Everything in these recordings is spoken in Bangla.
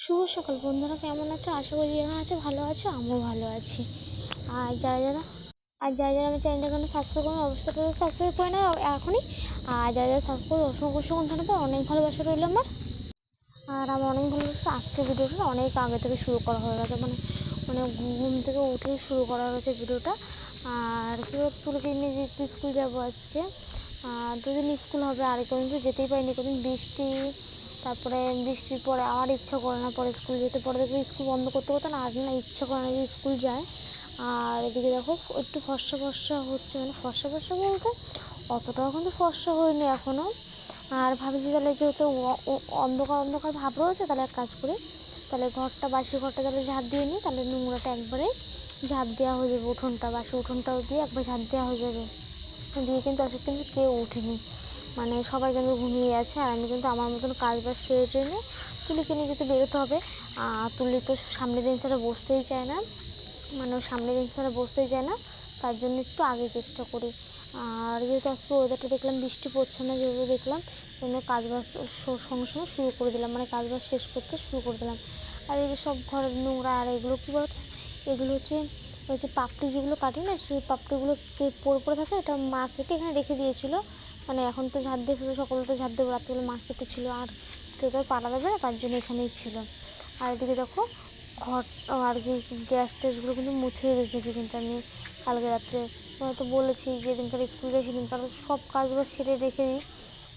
শুভ সকাল বন্ধুরা, কেমন আছো? আশা করি যেখানে আছো ভালো আছো, আমিও ভালো আছি। আর যারা আমার চ্যানেলটা কোনো সাবস্ক্রাইব করেন অবশ্যই সাবস্ক্রাইব করে নেয় এখনই। আর যারা সাবস্ক্রাইব করে অসংখ্য ধন্যবাদ, অনেক ভালোবাসা রইল আমার। আর আমার অনেক ভালোবাসা। আজকের ভিডিওটা অনেক আগে থেকে শুরু করা হয়ে গেছে, মানে ঘুম থেকে উঠেই শুরু করা হয়েছে ভিডিওটা। আর কীভাবে তুলকে নিয়ে যেহেতু স্কুল যাবো আজকে, দুদিন স্কুল হবে, আর কদিন তো যেতেই পারিনি, কদিন বৃষ্টি, তারপরে বৃষ্টির পরে আমার ইচ্ছা করে না পরে স্কুল যেতে, পরে দেখবে স্কুল বন্ধ করতে করতে না আর না ইচ্ছা করে না যে স্কুল যায়। আর এদিকে দেখো একটু ফর্সা হচ্ছে, মানে ফর্সা বলতে অতটাও কিন্তু ফর্সা হয়নি এখনও। আর ভাবছি তাহলে যেহেতু অন্ধকার ভাব রয়েছে, তাহলে এক কাজ করি, তাহলে বাসি ঘরটা তাহলে ঝাঁট দিয়ে নিই, তাহলে নোংরাটা একবারে ঝাঁট দেওয়া হয়ে যাবে, বাসি উঠোনটাও দিয়ে একবার ঝাঁট দেওয়া হয়ে যাবে। দিয়ে কিন্তু আজকে কিন্তু কেউ উঠেনি, মানে সবাই কিন্তু ঘুমিয়ে আছে। আর আমি কিন্তু আমার মতন কাজ বাজ সেরে টেনে তুলিকে নিয়ে যেতে বেরোতে হবে। তুলি তো সামনের বেঞ্চারে বসতেই চায় না, মানে সামনের বেঞ্চারে বসতেই চায় না, তার জন্য একটু আগে চেষ্টা করি। আর যেহেতু আজকে ওয়েদারটা দেখলাম বৃষ্টি পড়ছে না, যেহেতু দেখলাম কাজ বাজ সঙ্গে শুরু করে দিলাম, মানে কাজ বাজ শেষ করতে শুরু করে দিলাম। আর এই যে সব ঘরের নোংরা, আর এগুলো কী বলতো, এগুলো হচ্ছে ওই যে পাপড়ি যেগুলো কাটি না, সেই পাপড়িগুলো পড়ে থাকে, এটা মা কেটে এখানে রেখে দিয়েছিলো। মানে এখন তো ঝাঁট দিয়ে ফেলে, সকালে তো ঝাঁট দেবো, রাত্রিবেলা মা কেটেছিল, আর কেউ তো আর পাড়া দেবে না, তার জন্য এখানেই ছিল। আর এদিকে দেখো ঘর আর কি গ্যাস ট্যাসগুলো কিন্তু মুছেই রেখেছি কিন্তু আমি কালকে রাত্রে, তো বলেছি যেদিনকার স্কুল যাই সেদিনকার সব কাজ বাজ সেরে রেখে দিই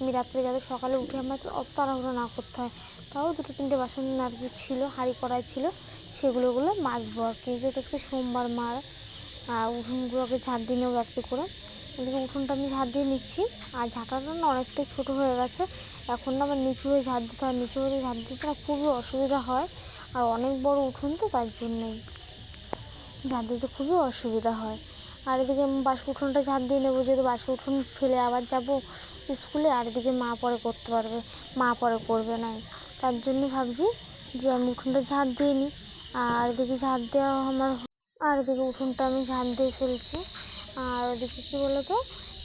আমি রাত্রে, যাতে সকালে উঠে আমার অত তাড়াহুড়ো না করতে হয়। তাও 2-3টে বাসন আর কি ছিল, হাঁড়ি কড়াই ছিল, সেগুলোগুলো মাজবো আর কি, যেহেতু আজকে সোমবার মার। আর উঠোনগুলোকে ঝাঁট দিয়ে নেবো রাত্রে করে। এদিকে উঠোনটা আমি ঝাঁট দিয়ে নিচ্ছি। আর ঝাঁটাটা না অনেকটাই ছোটো হয়ে গেছে, এখন না আবার নিচু হয়ে ঝাঁট দিতে হয়, নিচু হয়ে ঝাঁট দিতে না খুবই অসুবিধা হয়। আর অনেক বড় উঠোন তো, তার জন্যই ঝাঁট দিতে খুবই অসুবিধা হয়। আর এদিকে বাসি উঠোনটা ঝাঁট দিয়ে নেবো, যেহেতু বাসি উঠোন ফেলে আবার যাব স্কুলে, আর এদিকে মা পরে করতে পারবে, মা পরে করবে না, তার জন্য ভাবছি যে আমি উঠোনটা ঝাঁট দিয়ে নিই। আর এদিকে ঝাঁট দেওয়া আমার, আর এদিকে উঠোনটা আমি ঝাঁট দিয়ে ফেলছি। আর ওদিকে কী বলো তো,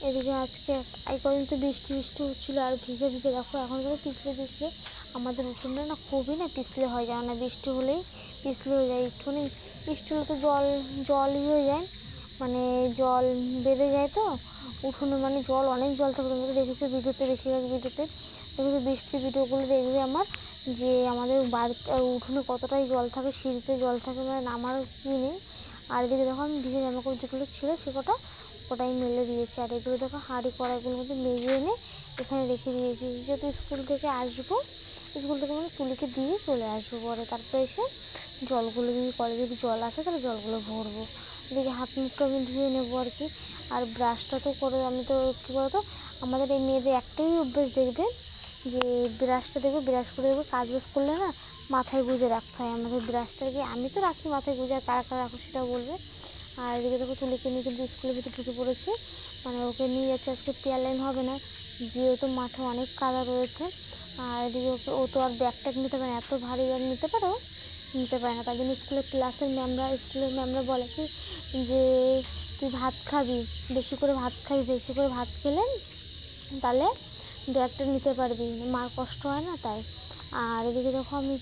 এদিকে আজকে এই কদিন তো বৃষ্টি হচ্ছিলো, আর ভিজে দেখো এখন করে পিছলে আমাদের উঠোনটা না খুবই না পিছলে হয়ে যায়, না বৃষ্টি হলেই পিছলে হয়ে যায়। একটুখানি বৃষ্টি হলে তো জলই হয়ে যায়, মানে জল বেড়ে যায় তো উঠোনে, মানে অনেক জল থাকে। তুমি তো দেখেছো ভিডিওতে, বেশিরভাগ ভিডিওতে দেখেছো, বৃষ্টির ভিডিওগুলো দেখবে আমার, যে আমাদের বাড়িতে উঠোনে কতটাই জল থাকে, সিঁড়িতে জল থাকে, মানে নামার কি নেই। আর এদিকে দেখো আমি ভিজে জামাকাপড় যেগুলো ছিল ওটাই মেলে দিয়েছি। আর এগুলো দেখো হাঁড়ি কড়াইগুলো মধ্যে মেজে এনে এখানে রেখে দিয়েছি, যেহেতু স্কুল থেকে মানে তুলিকে দিয়ে চলে আসবো, পরে তারপরে এসে জলগুলো দিয়ে কলে যদি জল আসে তাহলে জলগুলো ভরবো। এদিকে হাত মুখটা আমি ধুয়ে নেবো আর কি। আর ব্রাশটা তো করে, আমি তো কী বলতো, আমাদের এই মেয়েদের একটাই অভ্যেস দেখবে, যে ব্রাশটা দেখবে, ব্রাশ করে দেখবে কাজ বাজ করলে না মাথায় গুঁজে রাখতে হয় আমাদের ব্রাশটাকে। আমি তো রাখি মাথায় গুঁজে, আর কারা রাখো সেটাও বলবে। আর এদিকে দেখো তুলিকে নিয়ে কিন্তু স্কুলের ভিতরে ঢুকে পড়েছি, মানে ওকে নিয়ে যাচ্ছে। আজকে পেয়ার লাইন হবে না, যেহেতু মাঠে অনেক কাদা রয়েছে। আর এদিকে ও তো আর ব্যাগ ট্যাগ নিতে পারে না, এত ভারী ব্যাগ নিতে পারে না, তার জন্য স্কুলের ম্যামরা বলে কি, যে তুই ভাত খাবি, বেশি করে ভাত খেলে তাহলে ব্যাগটা নিতে পারবি, মার কষ্ট হয় না, তাই। আর এদিকে দেখো আমি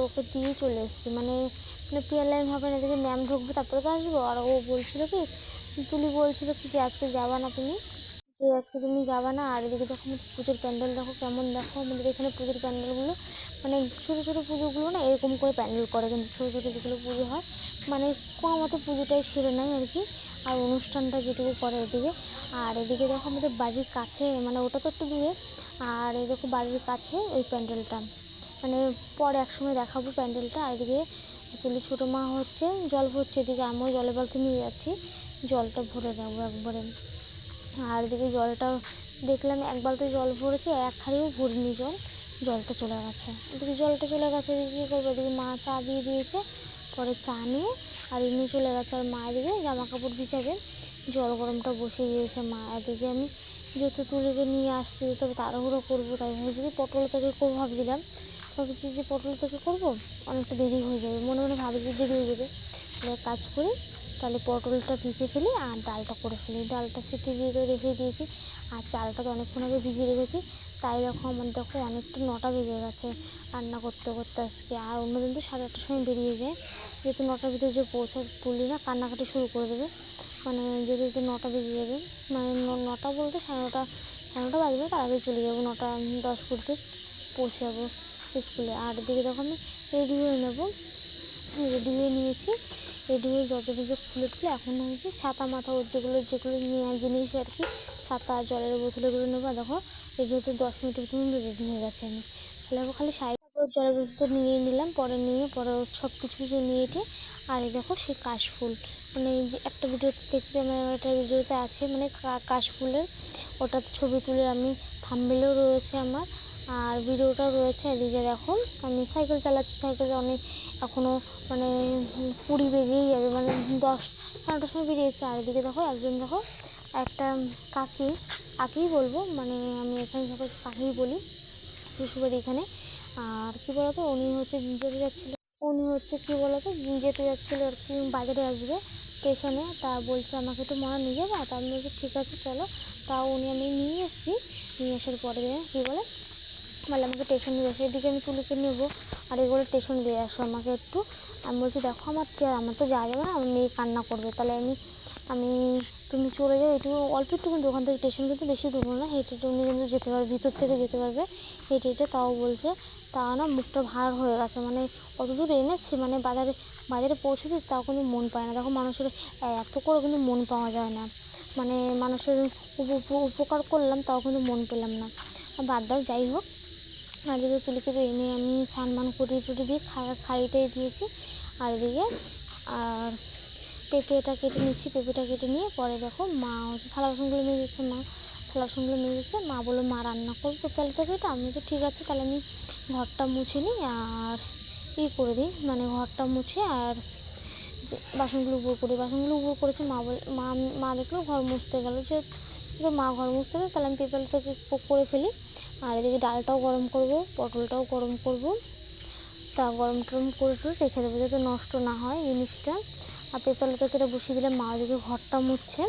ওকে দিয়ে চলে এসেছি, মানে পেয়ার লাইন হবে না, এদিকে ম্যাম ঢুকবে তারপরে তো আসবো। আর ও বলছিল কি, তুলি বলছিল কি যে আজকে যাবা না তুমি, আর এদিকে দেখো আমাদের পুজোর প্যান্ডেল দেখো কেমন, দেখো আমাদের এখানে পুজোর প্যান্ডেলগুলো, মানে ছোটো পুজোগুলো না এরকম করে প্যান্ডেল করে, কিন্তু ছোটো যেগুলো পুজো হয়, মানে কোনো মতো পুজোটাই সেরে নেয় আর কি, আর অনুষ্ঠানটা যেটুকু করে এদিকে। আর এদিকে দেখো আমাদের বাড়ির কাছে, মানে ওটা তো একটু দূরে, আর এই দেখো বাড়ির কাছে ওই প্যান্ডেলটা, মানে পরে একসময় দেখাবো প্যান্ডেলটা। আর এদিকে তুলি ছোটো মা হচ্ছে জল ভরছে, এদিকে আমিও জলের বালতি নিয়ে যাচ্ছি, জলটা ভরে নেবো একবারে। আর এদিকে জলটা দেখলাম এক বালতি জল ভরেছে, এক হাঁড়িও ভরিনি জলটা চলে গেছে। এদিকে এদিকে কী করবো, এদিকে মা চা দিয়ে দিয়েছে, পরে চা নিয়ে আর এমনি চলে গেছে। আর মা এদিকে জামা কাপড় ভিজাবে, জল গরমটা বসিয়ে দিয়েছে মা। এদিকে আমি যেহেতু তুলিকে নিয়ে আসতে তবে তাড়াহুড়ো করবো, তাই ভাবছি যে পটল থেকে ভাবছি যে পটল থেকে করবো, অনেকটা দেরি হয়ে যাবে, মনে ভাবছি দেরি হয়ে যাবে, তাহলে কাজ করি তাহলে পটলটা ভিজে ফেলি আর ডালটা করে ফেলি। ডালটা সিটি দিয়ে তো রেখে দিয়েছি, আর চালটা তো অনেকক্ষণ আগে ভিজিয়ে রেখেছি। তাই দেখো আমার অনেকটা 9টা বেজে গেছে রান্না করতে করতে আজকে। আর অন্যদিন তো 8:30টার সময় বেরিয়ে যায়, যেহেতু 9টার ভিতরে যে তুলি না কান্নাকাটি শুরু করে দেবে, মানে যেতে যেতে 9টা বেজে যাবে। মানে 9টা বলতে 9:30 বাজবে, তার আগে চলে যাবো, 9:10-20 পৌঁছে যাবো স্কুলে। আর এদিকে দেখো আমি রেডি হয়ে নেবো, রেডি হয়ে নিয়েছি। রেডি হয়ে দরজা খুলে এখন হচ্ছে ছাতা মাথা ওর যেগুলো নেওয়ার জিনিস আর কি, ছাতা জলের বোতল এগুলো নেবো। দেখো রেডি হতে 10 মিনিটের ভিতরে রেডি হয়ে গেছে আমি। তাহলে খালি জলের বোতল নিয়ে নিলাম, পরে সব কিছু নিয়ে এটে। আর এই দেখো সে কাশফুল, মানে যে একটা ভিডিওতে দেখবে, আমার একটা ভিডিওতে আছে মানে কাশফুলের, ওটাতে ছবি তুলে আমি থাম্বনেইলেও রয়েছে আমার, আর ভিডিওটাও রয়েছে। এদিকে দেখো আমি সাইকেল চালাচ্ছি, সাইকেলে অনেক এখনও মানে 20 বেজেই যাবে, মানে 10-11টার সময় বেরিয়েছে। আর এদিকে দেখো একজন দেখো একটা কাকিই বলবো, মানে আমি এখানে সবাই কাকিই বলি শ্বশুরবাড়ি এখানে। আর কী বলতো উনি হচ্ছে যেতে যাচ্ছিলো আর কি, বাজারে আসবে স্টেশনে, তা বলছে আমাকে একটু মনে নিয়ে যাবে। তা আমি বলছি ঠিক আছে চলো। তাও আমি নিয়ে এসেছি, নিয়ে আসার পরে কী বলে আমাকে স্টেশন দিয়ে আসো, এদিকে আমি তুলিকে নেবো আর এগুলো স্টেশন দিয়ে আসো আমাকে একটু। আমি বলছি দেখো আমার তো যাওয়া যাবে না, আমার মেয়ে কান্না করবে, তাহলে তুমি চলে যাও, অল্প একটু কিন্তু ওখান থেকে স্টেশন কিন্তু বেশি দূর না, হেঁটে উনি কিন্তু যেতে পারবে, ভিতর থেকে যেতে পারবে হেঁটে। তাও বলছে, তা না মুখটা ভার হয়ে গেছে, মানে অত দূর এনেছি, মানে বাজারে পৌঁছে দিচ্ছি, তাও কিন্তু মন পায় না। দেখো মানুষের এত করে কিন্তু মন পাওয়া যায় না, মানে মানুষের উপকার করলাম তাও কিন্তু মন পেলাম না। বাদ দাও, যাই হোক। আর এদিকে তুলিকে তো এনে আমি স্নান করিয়ে দিয়ে খাইটাই দিয়েছি। আর এদিকে আর পেঁপেটা কেটে নিয়ে পরে দেখো মা হচ্ছে থালা বাসনগুলো মেজে দিচ্ছে। মা বললো মা রান্না করবো পেঁপে তরকারিটা, আমি তো ঠিক আছে, তাহলে আমি ঘরটা মুছে নিই আর করে দিই, মানে ঘরটা মুছে আর যে বাসনগুলো করেছে। মা দেখলো ঘর মুছতে গেলো, যেহেতু মা ঘর মুছতে গেলো, তাহলে আমি পেঁপে তরকারি করে ফেলি। আর এদিকে ডালটাও গরম করব, পটলটাও গরম করব, তা গরম টরম করে রেখে দেবো যাতে নষ্ট না হয় জিনিসটা। আর পেঁপে তরকারিটা বসিয়ে দিলে মা ওদিকে ঘরটা মুছছে।